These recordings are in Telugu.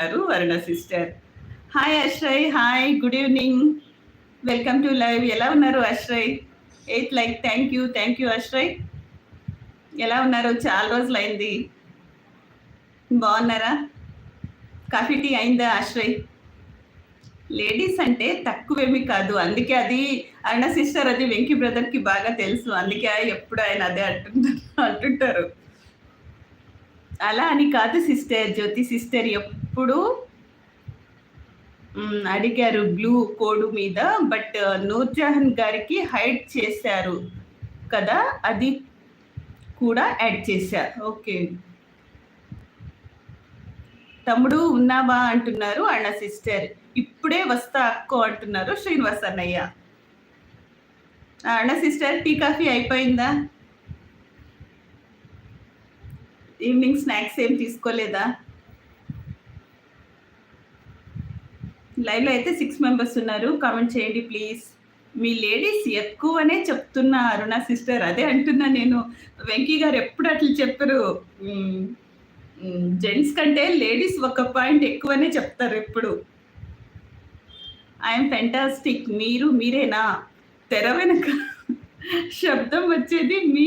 Aruna sister. Hi Ashray, hi, good evening, welcome to live. ఎలా ఉన్నారు Ashray? Eighth like, thank you Ashray. ఎలా ఉన్నారు? చాలా రోజులైంది. బాగున్నారా? కాఫీ టీ అయిందా అశ్రయ్? లేడీస్ అంటే తక్కువేమీ కాదు, అందుకే అది అరుణ సిస్టర్, అది వెంకీ బ్రదర్కి బాగా తెలుసు, అందుకే ఎప్పుడు ఆయన అదే అంటుంటారు. అలా అని కాదు సిస్టర్, జ్యోతి సిస్టర్ ఎప్పుడు అడిగారు బ్లూ కోడ్ మీద, బట్ నూర్జహాన్ గారికి హైడ్ చేశారు కదా, అది కూడా యాడ్ చేశారు. ఓకే, తమ్ముడు ఉన్నావా అంటున్నారు అన్న సిస్టర్. ఇప్పుడే వస్తా అక్కో అంటున్నారు శ్రీనివాస్ అన్నయ్య. అన్న సిస్టర్, టీ కాఫీ అయిపోయిందా? ఈవినింగ్ స్నాక్స్ ఏం తీసుకోలేదా? లైవ్లో అయితే 6 మెంబర్స్ ఉన్నారు, కామెంట్ చేయండి ప్లీజ్. మీ లేడీస్ ఎక్కువనే చెప్తున్నా అరుణ సిస్టర్, అదే అంటున్నా నేను. వెంకీ గారు ఎప్పుడు అట్లా చెప్పరు, జెంట్స్ కంటే లేడీస్ ఒక పాయింట్ ఎక్కువనే చెప్తారు ఎప్పుడు. ఐఎమ్ ఫెంటాస్టిక్, మీరేనా? తెర వెనక శబ్దం వచ్చేది మీ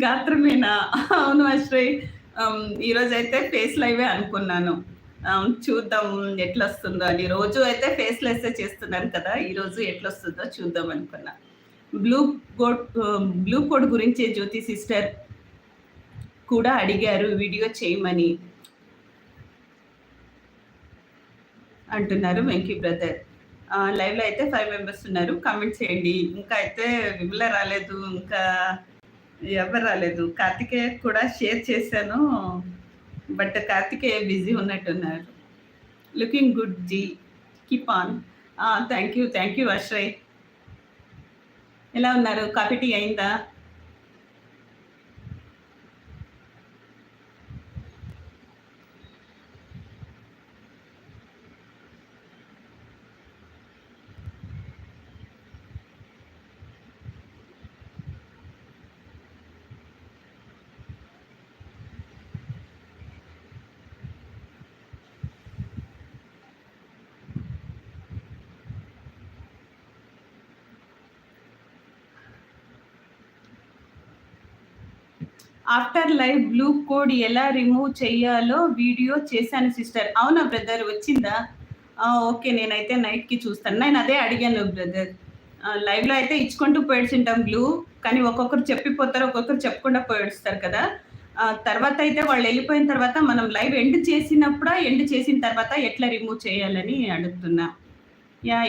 గాత్రమేనా? అవును అశ్రయ్, ఈరోజు అయితే ఫేస్ లైవే అనుకున్నాను, చూద్దాం ఎట్లా వస్తుందో అని. రోజు అయితే ఫేస్ లెస్ చేస్తున్నాను కదా, ఈరోజు ఎట్లా వస్తుందో చూద్దాం అనుకున్నా. బ్లూ కోడ్ గురించి జ్యోతి సిస్టర్ కూడా అడిగారు వీడియో చేయమని అంటున్నారు వెంకీ బ్రదర్. లైవ్లో అయితే 5 మెంబర్స్ ఉన్నారు, కామెంట్ చేయండి. ఇంకా అయితే విమల రాలేదు, ఇంకా ఎవరు రాలేదు. కార్తికేయ కూడా షేర్ చేశాను, బట్ కార్తికేయ బిజీ ఉన్నట్టున్నారు. Looking good ji, keep on. Thank you Ashray. ఎలా ఉన్నారు? కాఫీ టీ అయిందా? ఆఫ్టర్ లైవ్ బ్లూ కోడ్ ఎలా రిమూవ్ చేయాలో వీడియో చేశాను సిస్టర్. అవునా బ్రదర్, వచ్చిందా? ఓకే, నేనైతే నైట్కి చూస్తాను. నేను అదే అడిగాను బ్రదర్. లైవ్లో అయితే ఇచ్చుకుంటూ పోయిడ్చుంటాం బ్లూ, కానీ ఒక్కొక్కరు చెప్పిపోతారు, ఒక్కొక్కరు చెప్పకుండా పోయిడుస్తారు కదా. తర్వాత అయితే వాళ్ళు వెళ్ళిపోయిన తర్వాత మనం లైవ్ ఎండ్ చేసిన తర్వాత ఎట్లా రిమూవ్ చేయాలని అడుగుతున్నా.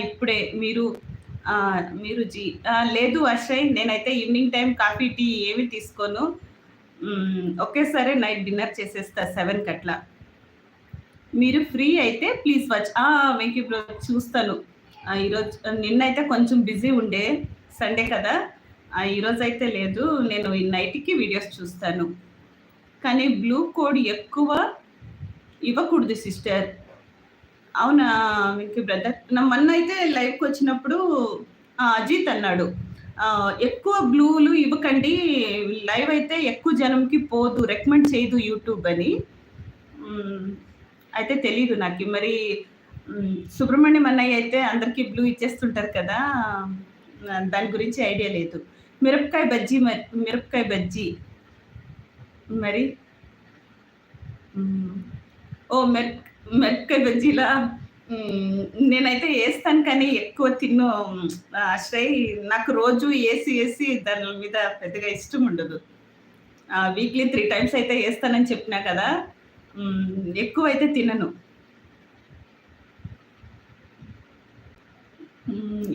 ఇప్పుడే మీరు జీ లేదు అశ్రయ్, నేనైతే ఈవినింగ్ టైం కాఫీ టీ ఏమి తీసుకోను, ఒకేసారి నైట్ డిన్నర్ చేసేస్తా 7 అట్లా. మీరు ఫ్రీ అయితే ప్లీజ్ వాచ్. వెంకీ బ్రో చూస్తాను. ఈరోజు నిన్నైతే కొంచెం బిజీ ఉండే, సండే కదా, ఈరోజు అయితే లేదు. నేను ఈ నైట్కి వీడియోస్ చూస్తాను, కానీ బ్లూ కోడ్ ఎక్కువ ఇవ్వకూడదు సిస్టర్. అవునా వెంకీ బ్రదర్, మొన్న అయితే లైవ్కి వచ్చినప్పుడు అజిత్ అన్నాడు, ఎక్కువ బ్లూలు ఇవ్వకండి, లైవ్ అయితే ఎక్కువ జనంకి పోదు, రికమెండ్ చేయదు యూట్యూబ్ అని. అయితే తెలీదు నాకు మరి. సుబ్రహ్మణ్యం అన్నయ్య అయితే అందరికీ బ్లూ ఇచ్చేస్తుంటారు కదా, దాని గురించి ఐడియా లేదు. మిరపకాయ బజ్జీ మరి. మిరపకాయ బజ్జీలా నేనైతే వేస్తాను, కానీ ఎక్కువ తిన్ను అశ్రయ్. నాకు రోజు వేసి దాని మీద పెద్దగా ఇష్టం ఉండదు. వీక్లీ 3 times అయితే వేస్తానని చెప్పినా కదా, ఎక్కువ అయితే తినను.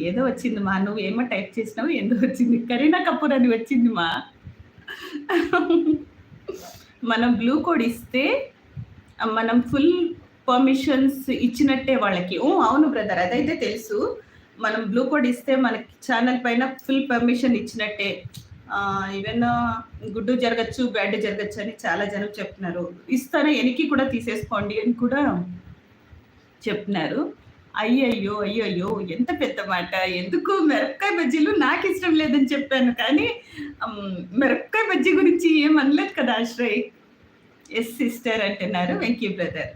ఏదో వచ్చింది మా, నువ్వు ఏమో టైప్ చేసినావు, ఏదో వచ్చింది, కరీనా కపూర్ అని వచ్చింది మా. మనం బ్లూ కోడ్ ఇస్తే మనం ఫుల్ పర్మిషన్స్ ఇచ్చినట్టే వాళ్ళకి. అవును బ్రదర్, అదైతే తెలుసు. మనం బ్లూ కోడ్ ఇస్తే మనకి ఛానల్ పైన ఫుల్ పర్మిషన్ ఇచ్చినట్టే. ఈవెన్ గుడ్డు జరగచ్చు, బ్యాడ్ జరగచ్చు అని చాలా జనం చెప్తున్నారు. ఇస్తాను ఎనికి కూడా తీసేసుకోండి అని కూడా చెప్తున్నారు. అయ్యయ్యో ఎంత పెద్ద మాట. ఎందుకు? మిరపకాయ బజ్జీలు నాకు ఇష్టం లేదని చెప్పాను, కానీ మిరపకాయ బజ్జీ గురించి ఏమనలేదు కదా ఆశ్రయ్. ఎస్ సిస్టర్ అంటున్నారు వెంకీ బ్రదర్.